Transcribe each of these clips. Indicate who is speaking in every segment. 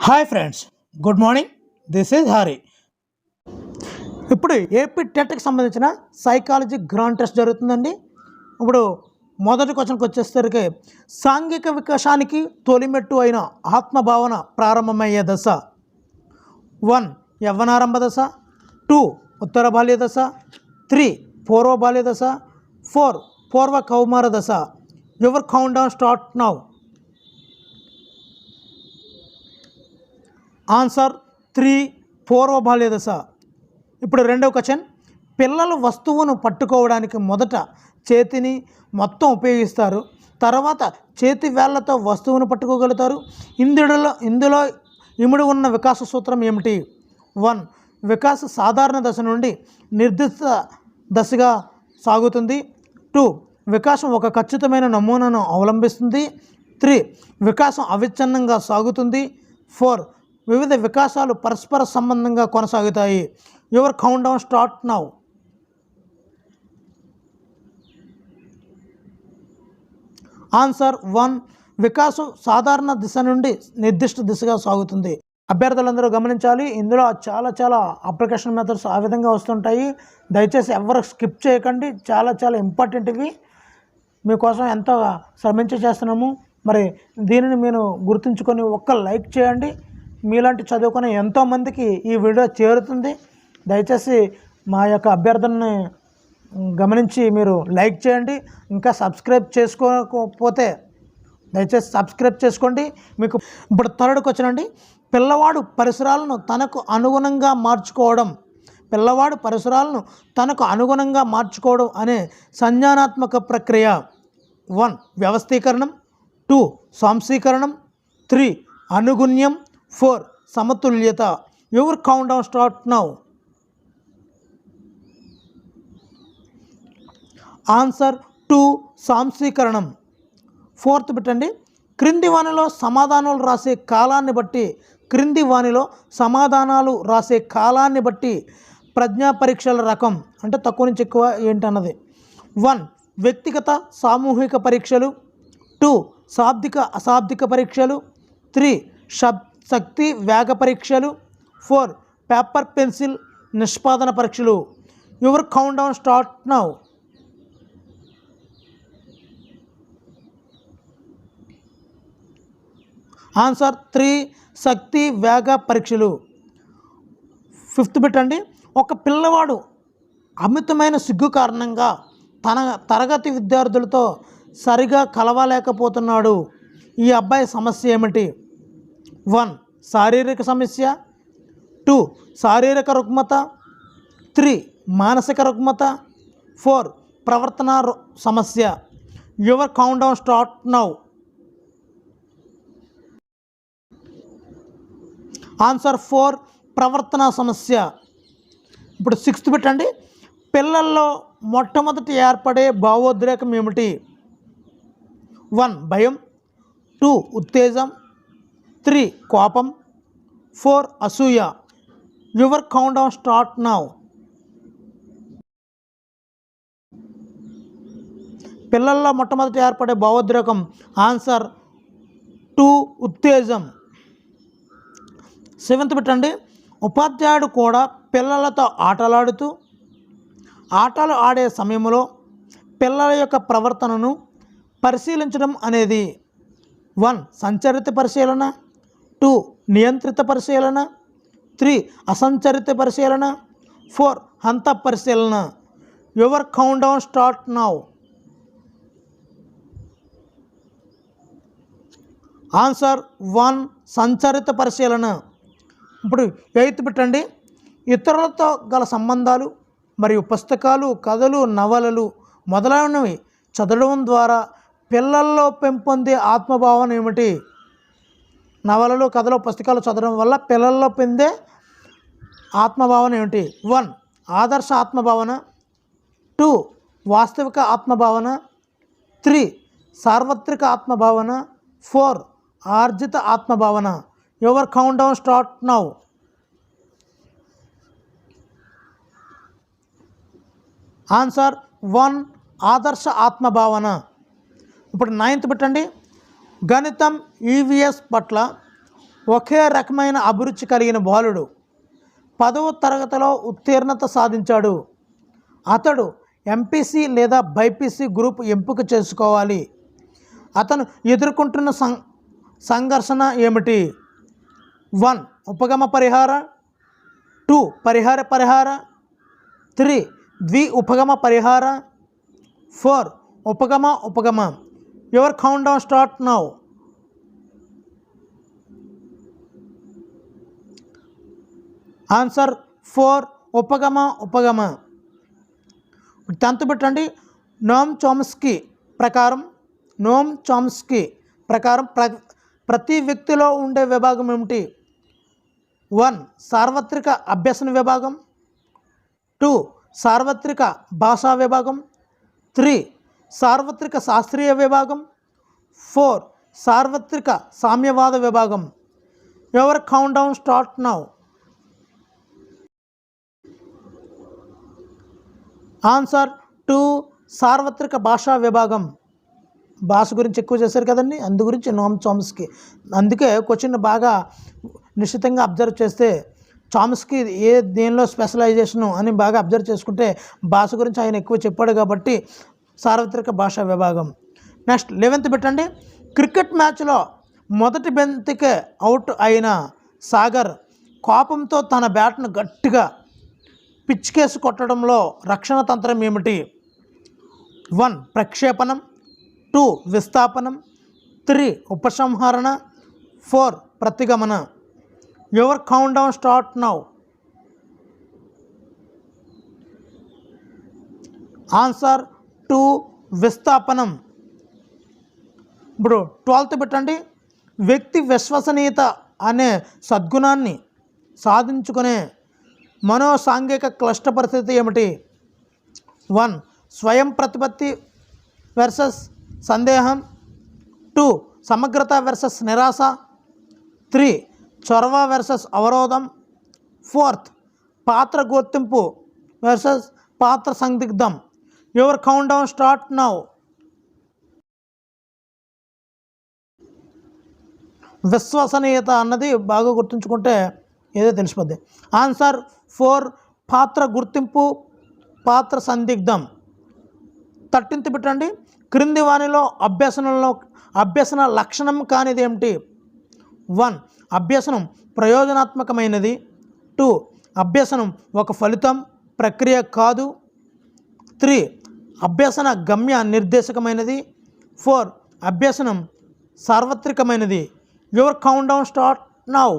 Speaker 1: Hi friends, good morning. This is Hari. ఇప్పుడు AP టెట్కి సంబంధించిన psychology grand test జరుగుతుందండి. ఇప్పుడు మొదటి క్వశ్చన్కి వచ్చేసరికి సాంఘిక వికాసానికి తొలిమెట్టు అయిన ఆత్మభావన ప్రారంభమయ్యే దశ 1 యవ్వనారంభ దశ, 2 ఉత్తర బాల్య దశ, 3 పూర్వ బాల్య దశ, 4 పూర్వ కౌమార దశ. Your count down start now. Answer 3 పూర్వ బాల్య దశ. ఇప్పుడు రెండవ క్వశ్చన్, పిల్లలు వస్తువును పట్టుకోవడానికి మొదట చేతిని మొత్తం ఉపయోగిస్తారు, తర్వాత చేతి వేళ్లతో వస్తువును పట్టుకోగలుగుతారు. ఇందులో ఇమిడి ఉన్న వికాస సూత్రం ఏమిటి? 1 వికాస సాధారణ దశ నుండి నిర్దిష్ట దశగా సాగుతుంది. 2 వికాసం ఒక ఖచ్చితమైన నమూనాను అవలంబిస్తుంది. 3 వికాసం అవిచ్ఛిన్నంగా సాగుతుంది. 4 వివిధ వికాసాలు పరస్పర సంబంధంగా కొనసాగుతాయి. Your count down start now. Answer 1 వికాసం సాధారణ దిశ నుండి నిర్దిష్ట దిశగా సాగుతుంది. అభ్యర్థులందరూ గమనించాలి, ఇందులో చాలా అప్లికేషన్ మెథడ్స్ ఆ విధంగా వస్తుంటాయి. దయచేసి ఎవరు స్కిప్ చేయకండి, చాలా ఇంపార్టెంట్ ఇవి. మీకోసం ఎంతో శ్రమించి చేస్తున్నాము. మరి దీనిని మీరు గుర్తుంచుకొని ఒక్క లైక్ చేయండి. మీలాంటి చదువుకునే ఎంతోమందికి ఈ వీడియో చేరుతుంది. దయచేసి మా యొక్క అభ్యర్థనని గమనించి మీరు లైక్ చేయండి. ఇంకా సబ్స్క్రైబ్ చేసుకోకపోతే దయచేసి సబ్స్క్రైబ్ చేసుకోండి. మీకు ఇప్పుడు థర్డ్కి వచ్చానండి. పిల్లవాడు పరిసరాలను తనకు అనుగుణంగా మార్చుకోవడం అనే సంజ్ఞానాత్మక ప్రక్రియ. 1 వ్యవస్థీకరణం, 2 సాంశీకరణం, 3 అనుగుణ్యం, 4 సమతుల్యత. Your count down start now. Answer 2 సాంశీకరణం. 4th పెట్టండి. క్రింది వానిలో సమాధానాలు రాసే కాలాన్ని బట్టి ప్రజ్ఞా పరీక్షల రకం అంటే తక్కువ నుంచి ఎక్కువ ఏంటన్నది. 1 వ్యక్తిగత సామూహిక పరీక్షలు, 2 శాబ్దిక అశాబ్దిక పరీక్షలు, 3 శక్తి వేగ పరీక్షలు, 4 పేపర్ పెన్సిల్ నిష్పాదన పరీక్షలు. Your count down start now. Answer 3 శక్తి వేగ పరీక్షలు. 5th పెట్టండి. ఒక పిల్లవాడు అమితమైన సిగ్గు కారణంగా తన తరగతి విద్యార్థులతో సరిగా కలవలేకపోతున్నాడు. ఈ అబ్బాయి సమస్య ఏమిటి? 1 శారీరక సమస్య, 2 శారీరక రుగ్మత, 3 మానసిక రుగ్మత, 4 ప్రవర్తన సమస్య. Your count down start now. Answer 4 ప్రవర్తన సమస్య. ఇప్పుడు 6th పెట్టండి. పిల్లల్లో మొట్టమొదటి ఏర్పడే భావోద్రేకం ఏమిటి? 1 భయం, 2 ఉత్తేజం, 3 కోపం, 4 అసూయ. Your count down start now. పిల్లల్లో మొట్టమొదటి ఏర్పడే భావోద్రేకం ఆన్సర్ 2 ఉత్తేజం. 7th పెట్టండి. ఉపాధ్యాయుడు కూడా పిల్లలతో ఆటలు ఆడే సమయంలో పిల్లల యొక్క ప్రవర్తనను పరిశీలించడం అనేది 1 సంచరిత పరిశీలన, 2 నియంత్రిత పరిశీలన, 3 అసంచరిత పరిశీలన, 4 హంత పరిశీలన. Your count down start now. Answer 1 సంచరిత పరిశీలన. ఇప్పుడు 8th పెట్టండి. ఇతరులతో గల సంబంధాలు మరియు పుస్తకాలు, కథలు, నవలలు మొదలైనవి చదవడం ద్వారా పిల్లల్లో పెంపొందే ఆత్మభావన ఏమిటి? నవలలు, కథలు, పుస్తకాలు చదవడం వల్ల పిల్లల్లో పొందే ఆత్మభావన ఏమిటి? 1 ఆదర్శ ఆత్మభావన, 2 వాస్తవిక ఆత్మభావన, 3 సార్వత్రిక ఆత్మభావన, 4 ఆర్జిత ఆత్మభావన. Your count down start now. Answer 1 ఆదర్శ ఆత్మభావన. ఇప్పుడు 9th పెట్టండి. గణితం ఈవీఎస్ పట్ల ఒకే రకమైన అభిరుచి కలిగిన బాలుడు 10వ తరగతిలో ఉత్తీర్ణత సాధించాడు. అతడు ఎంపీసీ లేదా బైపీసీ గ్రూప్ ఎంపిక చేసుకోవాలి. అతను ఎదుర్కొంటున్న సంఘర్షణ ఏమిటి? 1 ఉపగమ పరిహార, 2 పరిహార, 3 ద్వి ఉపగమ పరిహార, 4 ఉపగమ. Your count down start now. Answer 4 ఉపగమ. 10th పెట్టండి. నోమ్ చోమ్స్కీ ప్రకారం ప్రతి వ్యక్తిలో ఉండే విభాగం ఏమిటి? 1 సార్వత్రిక అభ్యసన విభాగం, 2 సార్వత్రిక భాషా విభాగం, 3 సార్వత్రిక శాస్త్రీయ విభాగం, 4 సార్వత్రిక సామ్యవాద విభాగం. Your count down start now. Answer 2 సార్వత్రిక భాషా విభాగం. భాష గురించి ఎక్కువ చేశారు కదండి, అందు గురించి నోమ్ చామ్స్కీ. అందుకే క్వశ్చన్ బాగా నిశ్చితంగా అబ్జర్వ్ చేస్తే చామ్స్కీ దేనిలో స్పెషలైజేషను అని బాగా అబ్జర్వ్ చేసుకుంటే భాష గురించి ఆయన ఎక్కువ చెప్పాడు కాబట్టి సార్వత్రిక భాషా విభాగం. నెక్స్ట్ 11th పెట్టండి. క్రికెట్ మ్యాచ్లో మొదటి బంతికే అవుట్ అయిన సాగర్ కోపంతో తన బ్యాట్ను గట్టిగా పిచ్కేసి కొట్టడంలో రక్షణ తంత్రం ఏమిటి? 1 ప్రక్షేపణం, 2 విస్థాపనం, 3 ఉపసంహరణ, 4 ప్రతిగమన. Your count down start now. Answer 2 విస్థాపనం. ఇప్పుడు 12th పెట్టండి. వ్యక్తి విశ్వసనీయత అనే సద్గుణాన్ని సాధించుకునే మనోసాంఘిక క్లిష్ట పరిస్థితి ఏమిటి? 1 స్వయం ప్రతిపత్తి వర్సెస్ సందేహం, 2 సమగ్రత వర్సెస్ నిరాశ, 3 చొరవ వర్సెస్ అవరోధం, 4th పాత్ర గుర్తింపు వర్సెస్ పాత్ర సందిగ్ధం. Your count down start now. విశ్వసనీయత అన్నది బాగా గుర్తుంచుకుంటే ఏదో తెలిసిపోద్ది. ఆన్సర్ 4 పాత్ర గుర్తింపు, పాత్ర సందిగ్ధం. 13th పెట్టండి. క్రింది వానిలో అభ్యసన లక్షణం కానిది ఏమిటి? 1 అభ్యసనం ప్రయోజనాత్మకమైనది, 2 అభ్యసనం ఒక ఫలితం ప్రక్రియ కాదు, 3 అభ్యసన గమ్య నిర్దేశకమైనది, 4 అభ్యసనం సార్వత్రికమైనది. Your count down start now.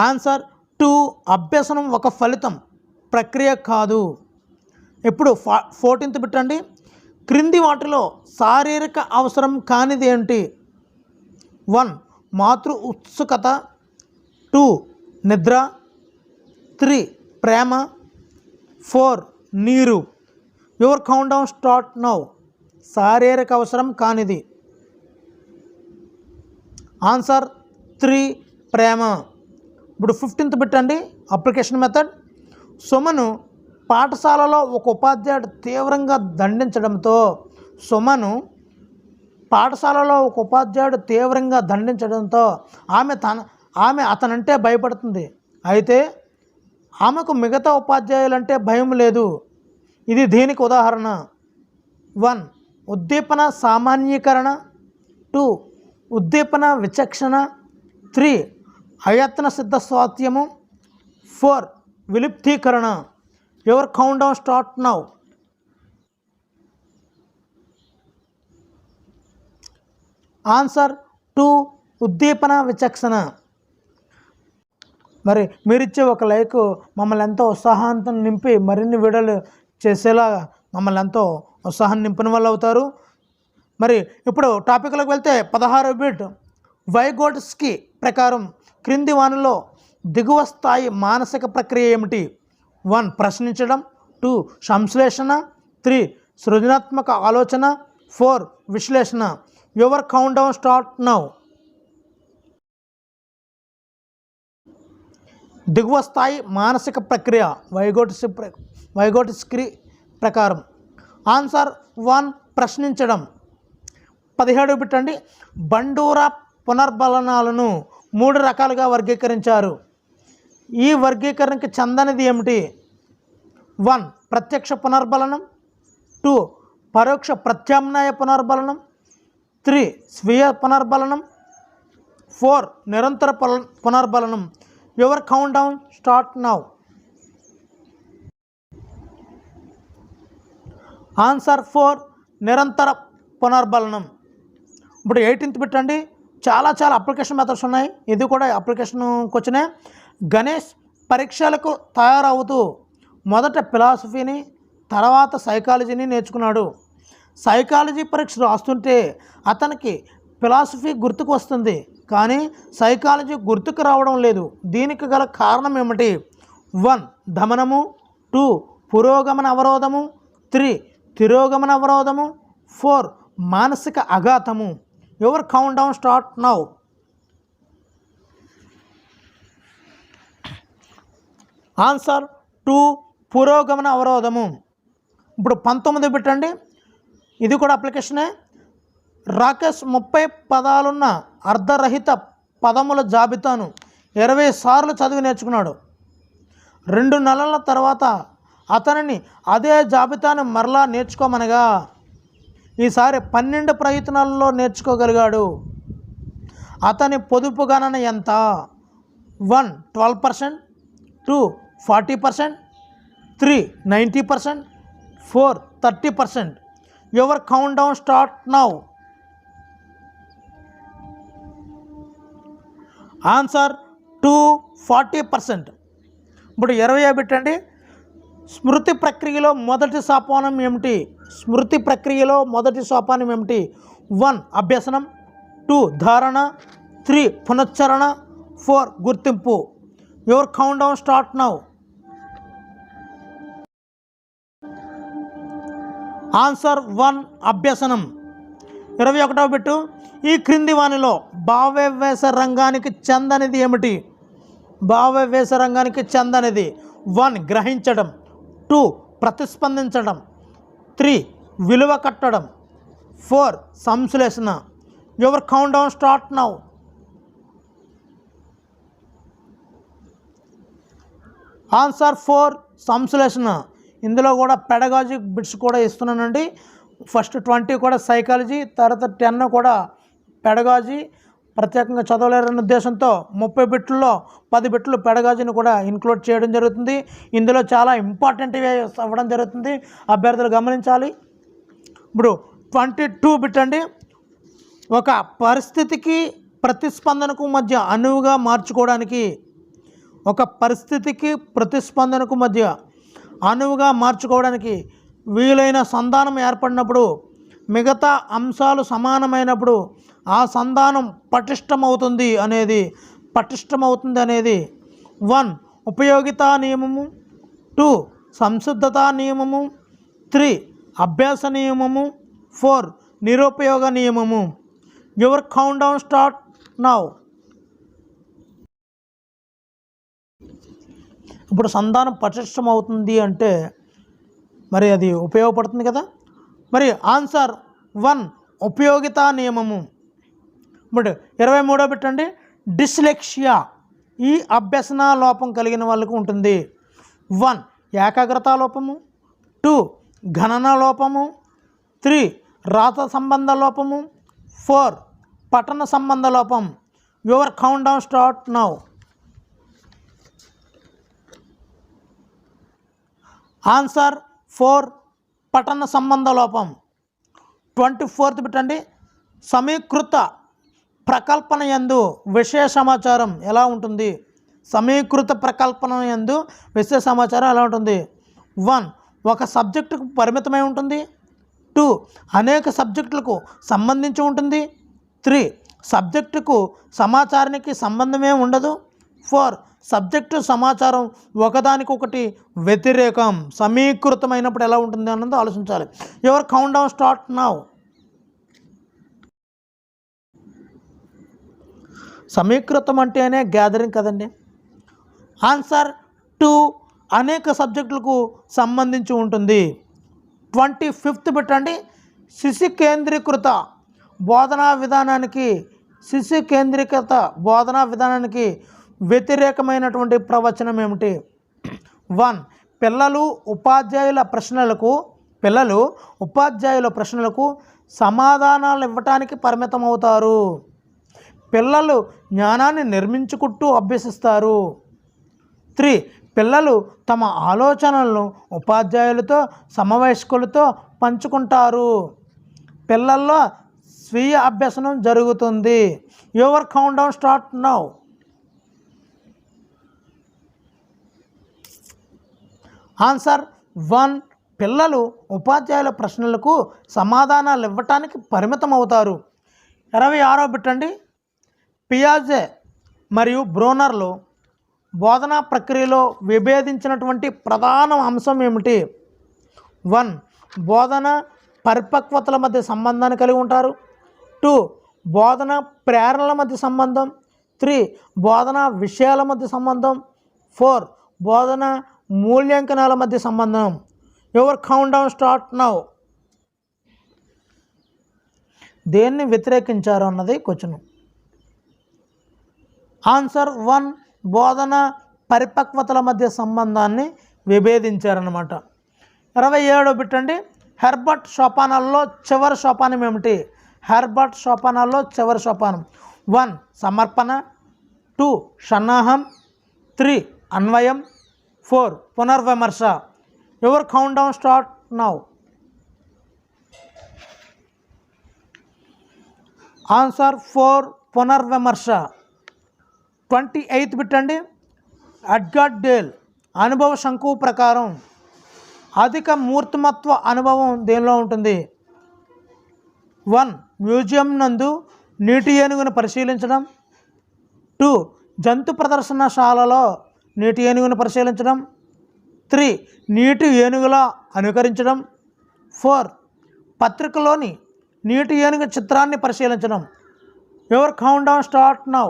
Speaker 1: Answer 2 అభ్యసనం ఒక ఫలితం ప్రక్రియ కాదు. ఇప్పుడు 14th పెట్టండి. క్రింది వాటిలో శారీరక అవసరం కానిది ఏంటి? 1 మాతృ ఉత్సుకత, 2 నిద్ర, 3 ప్రేమ, 4 నీరు. Your count down start now. శారీరక అవసరం కానిది ఆన్సర్ 3 ప్రేమ. ఇప్పుడు 15th పెట్టండి. Application method. సుమను పాఠశాలలో ఒక ఉపాధ్యాయుడు తీవ్రంగా దండించడంతో ఆమె అతనంటే భయపడుతుంది. అయితే ఆమెకు మిగతా ఉపాధ్యాయులంటే భయం లేదు. ఇది దీనికి ఉదాహరణ. 1 ఉద్దీపన సామాన్యీకరణ, 2 ఉద్దీపన విచక్షణ, 3 అయత్న సిద్ధ స్వాత్యము, 4 విలుప్తీకరణ. Your count down start now. Answer 2 ఉద్దీపన విచక్షణ. మరి మీరిచ్చే ఒక లైక్ మమ్మల్ని ఎంతో ఉత్సాహాన్ని నింపి మరిన్ని వీడియోలు చేసేలా మమ్మల్ని ఎంతో ఉత్సాహాన్ని నింపిన వాళ్ళు అవుతారు. మరి ఇప్పుడు టాపిక్లోకి వెళ్తే 16వ బిట్. వైగోట్స్కీ ప్రకారం క్రింది వానిలో దిగువ స్థాయి మానసిక ప్రక్రియ ఏమిటి? 1 ప్రశ్నించడం, 2 సంశ్లేషణ, 3 సృజనాత్మక ఆలోచన, 4 విశ్లేషణ. Your count down start now. దిగువ స్థాయి మానసిక ప్రక్రియ వైగోట్స్కీ ప్రకారం. ఆన్సర్ 1 ప్రశ్నించడం, 17 పెట్టండి. బండూరా పునర్బలనాలను 3 రకాలుగా వర్గీకరించారు. ఈ వర్గీకరణకి చెందనిది ఏమిటి? 1 ప్రత్యక్ష పునర్బలనం, 2 పరోక్ష ప్రత్యామ్నాయ పునర్బలనం, 3 స్వీయ పునర్బలనం, 4 నిరంతర పునర్బలనం. Your count down start now. Answer 4 నిరంతర పునర్బలనం. ఇప్పుడు 18th పెట్టండి. చాలా అప్లికేషన్ మెథడ్స్ ఉన్నాయి. ఇది కూడా అప్లికేషన్ క్వశ్చనే. గణేష్ పరీక్షలకు తయారవుతూ మొదట ఫిలాసఫీని తర్వాత సైకాలజీని నేర్చుకున్నాడు. సైకాలజీ పరీక్ష రాస్తుంటే అతనికి ఫిలాసఫీ గుర్తుకు వస్తుంది, కానీ సైకాలజీ గుర్తుకు రావడం లేదు. దీనికి గల కారణం ఏమిటి? 1 దమనము, 2 పురోగమన అవరోధము, 3 తిరోగమన అవరోధము, 4 మానసిక అఘాతము. Your count down start now. Answer 2 పురోగమన అవరోధము. ఇప్పుడు 19 పెట్టండి. ఇది కూడా అప్లికేషనే. రాకేష్ 30 పదాలున్న అర్ధరహిత పదముల జాబితాను 20 సార్లు చదివి నేర్చుకున్నాడు. 2 నెలల తర్వాత అతనిని అదే జాబితాను మరలా నేర్చుకోమనగా ఈసారి 12 ప్రయత్నాలలో నేర్చుకోగలిగాడు. అతని పొదుపు గణన ఎంత? 1 12%, 2 40%, 3 90%, 4 30%. Your count down start now. Answer 2 40%. ఇప్పుడు 20 పెట్టండి. స్మృతి ప్రక్రియలో మొదటి సోపానం ఏమిటి? స్మృతి ప్రక్రియలో మొదటి సోపానం ఏమిటి? 1 అభ్యసనం, 2 ధారణ, 3 పునశ్చరణ, 4 గుర్తింపు. Your count down start now. Answer 1 అభ్యసనం. 21వ పెట్టు. ఈ క్రింది వానిలో భావవ్యాస రంగానికి చెందనిది ఏమిటి? భావవ్యాస రంగానికి చెందనిది 1 గ్రహించడం, 2 ప్రతిస్పందించడం, 3 విలువ కట్టడం, 4 సంశ్లేషణ. Your count down start now. Answer 4 సంశ్లేషణ. ఇందులో కూడా పెడగాజిక్ బిట్స్ కూడా ఇస్తున్నానండి. ఫస్ట్ 20 కూడా సైకాలజీ, తర్వాత 10 కూడా పెడగాజీ. ప్రత్యేకంగా చదవలేరన్న ఉద్దేశంతో 30 బిట్లలో 10 బిట్లు పెడగాజీని కూడా ఇంక్లూడ్ చేయడం జరుగుతుంది. ఇందులో చాలా ఇంపార్టెంట్వి అవ్వడం జరుగుతుంది, అభ్యర్థులు గమనించాలి. ఇప్పుడు 22 బిట్ అండి. ఒక పరిస్థితికి ప్రతిస్పందనకు మధ్య అనువుగా మార్చుకోవడానికి, ఒక పరిస్థితికి ప్రతిస్పందనకు మధ్య అనువుగా మార్చుకోవడానికి వీలైన సంధానం ఏర్పడినప్పుడు, మిగతా అంశాలు సమానమైనప్పుడు ఆ సంధానం పటిష్టమవుతుంది అనేది 1 ఉపయోగితా నియమము, 2 సంసిద్ధతా నియమము, 3 అభ్యాస నియమము, 4 నిరుపయోగ నియమము. Your count down start now. ఇప్పుడు సంధానం పటిష్టమవుతుంది అంటే మరి అది ఉపయోగపడుతుంది కదా. మరి ఆన్సర్ 1 ఉపయోగితా నియమము. ఇప్పుడు 23వ పెట్టండి. డిస్లెక్సియా ఈ అభ్యసన లోపం కలిగిన వాళ్ళకు ఉంటుంది. 1 ఏకాగ్రతా లోపము, 2 గణన లోపము, 3 రాత సంబంధ లోపము, 4 పఠన సంబంధ లోపం. Your count down start now. Answer 4 పఠన సంబంధ లోపం. 24th పెట్టండి. సమీకృత ప్రకల్పన యందు విషయ సమాచారం ఎలా ఉంటుంది? సమీకృత ప్రకల్పన యందు విషయ సమాచారం ఎలా ఉంటుంది? 1 ఒక సబ్జెక్టుకు పరిమితమై ఉంటుంది, 2 అనేక సబ్జెక్టులకు సంబంధించి ఉంటుంది, 3 సబ్జెక్టుకు సమాచారానికి సంబంధమే ఉండదు, 4 సబ్జెక్టు సమాచారం ఒకదానికొకటి వ్యతిరేకం. సమీకృతమైనప్పుడు ఎలా ఉంటుంది అన్నది ఆలోచించాలి. Your count down start now. సమీకృతం అంటేనే గ్యాదరింగ్ కదండి. ఆన్సర్ 2 అనేక సబ్జెక్టులకు సంబంధించి ఉంటుంది. 25th పెట్టండి. శిశు కేంద్రీకృత బోధనా విధానానికి శిశు కేంద్రీకృత బోధనా విధానానికి వ్యతిరేకమైనటువంటి ప్రవచనం ఏమిటి? 1. పిల్లలు ఉపాధ్యాయుల ప్రశ్నలకు సమాధానాలు ఇవ్వటానికి పరిమితం అవుతారు. పిల్లలు జ్ఞానాన్ని నిర్మించుకుంటూ అభ్యసిస్తారు. 3. పిల్లలు తమ ఆలోచనలను ఉపాధ్యాయులతో సమవయస్కులతో పంచుకుంటారు. పిల్లల్లో స్వీయ అభ్యసనం జరుగుతుంది. Your count down start now. Answer 1. పిల్లలు ఉపాధ్యాయుల ప్రశ్నలకు సమాధానాలు ఇవ్వటానికి పరిమితం అవుతారు. 26వ బిట్ అండి. పియాజే మరియు బ్రోనర్లు బోధనా ప్రక్రియలో విభేదించినటువంటి ప్రధాన అంశం ఏమిటి? 1. బోధన పరిపక్వతల మధ్య సంబంధాన్ని కలిగి ఉంటారు. 2. బోధన ప్రేరణల మధ్య సంబంధం. 3. బోధన విషయాల మధ్య సంబంధం. 4. బోధన మూల్యాంకనాల మధ్య సంబంధం. Your count down start now. దేన్ని వ్యతిరేకించారు అన్నది క్వశ్చన్. ఆన్సర్ 1. బోధన పరిపక్వతల మధ్య సంబంధాన్ని విభేదించారన్నమాట. 27వ బిట్ అండి. హెర్బర్ట్ సోపానాల్లో చివరి సోపానం ఏమిటి? హెర్బర్ట్ సోపానాల్లో చివరి సోపానం 1. సమర్పణ. 2. సన్నాహం. 3. అన్వయం. 4. పునర్విమర్శ. Your count down start now. Answer 4. పునర్విమర్శ. 28th బిట్ అండి. ఎడ్గార్డ్ డేల్ అనుభవ శంకువు ప్రకారం అధిక మూర్తిమత్వ అనుభవం దేనిలో ఉంటుంది? 1. మ్యూజియం నందు నీటి ఏనుగును పరిశీలించడం. 2. జంతు ప్రదర్శనశాలలో నీటి ఏనుగును పరిశీలించడం. 3. నీటి ఏనుగులా అనుకరించడం. 4. పత్రికలోని నీటి ఏనుగు చిత్రాన్ని పరిశీలించడం. Your count down start now.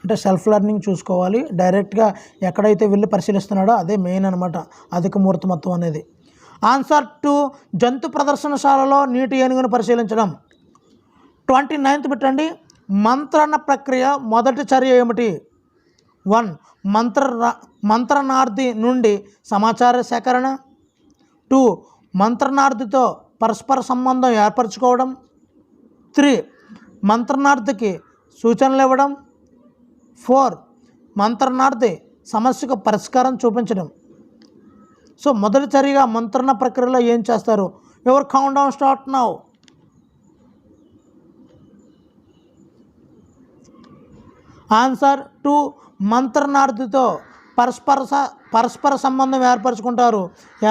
Speaker 1: అంటే సెల్ఫ్ లెర్నింగ్ చూసుకోవాలి. డైరెక్ట్గా ఎక్కడైతే వెళ్ళి పరిశీలిస్తున్నాడో అదే మెయిన్ అనమాట అధిక మూర్తిమత్వం అనేది. ఆన్సర్ 2. జంతు ప్రదర్శనశాలలో నీటి ఏనుగును పరిశీలించడం. 29th బిట్ అండి. మంత్రణ ప్రక్రియ మొదటి చర్య ఏమిటి? 1. మంత్రణార్థి నుండి సమాచార సేకరణ. 2. మంత్రణార్థితో పరస్పర సంబంధం ఏర్పరచుకోవడం. 3. మంత్రణార్థికి సూచనలు ఇవ్వడం. 4. మంత్రణార్థి సమస్యకు పరిష్కారం చూపించడం. సో మొదటి చర్యగా మంత్రణ ప్రక్రియలో ఏం చేస్తారు? Your count down start now. Answer 2. మంత్రణార్థితో పరస్పర సంబంధం ఏర్పరచుకుంటారు.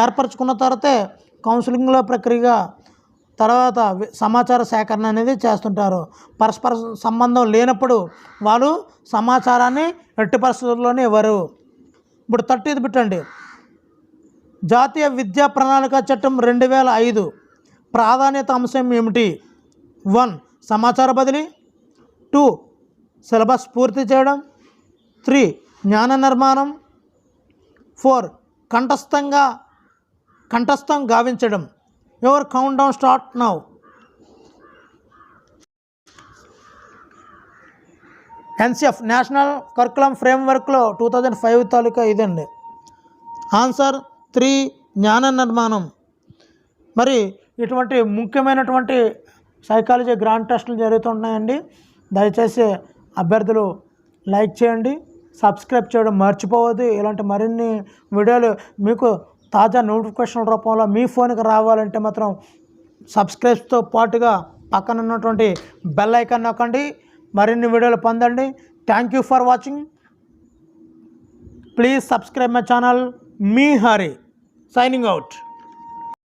Speaker 1: ఏర్పరచుకున్న తర్వాతే కౌన్సిలింగ్లో ప్రక్రియగా తర్వాత సమాచార సేకరణ అనేది చేస్తుంటారు. పరస్పర సంబంధం లేనప్పుడు వాళ్ళు సమాచారాన్ని ఎట్టి పరిస్థితుల్లోనే ఇవ్వరు. ఇప్పుడు 30th బిట్ అండి. జాతీయ విద్యా ప్రణాళిక చట్టం 2005 ప్రాధాన్యత అంశం ఏమిటి? 1. సమాచార బదిలీ. 2. సిలబస్ పూర్తి చేయడం. 3. జ్ఞాన నిర్మాణం. 4. కంఠస్థం గావించడం. Your count down start now. NCF national curriculum ఫ్రేమ్వర్క్లో 2005 తాలూకా ఇదండి. ఆన్సర్ 3. జ్ఞాన నిర్మాణం. మరి ఇటువంటి ముఖ్యమైనటువంటి సైకాలజీ గ్రాండ్ టెస్టులు జరుగుతున్నాయండి. దయచేసి అభ్యర్థులు లైక్ చేయండి, సబ్స్క్రైబ్ చేయడం మర్చిపోవద్దు. ఇలాంటి మరిన్ని వీడియోలు మీకు తాజా నోటిఫికేషన్ రూపంలో మీ ఫోన్కి రావాలంటే మాత్రం సబ్స్క్రైబ్తో పాటుగా పక్కన ఉన్నటువంటి బెల్ ఐకాన్ నొక్కండి. మరిన్ని వీడియోలు పొందండి. Thank you for watching. Please subscribe my channel. Me Hari signing out.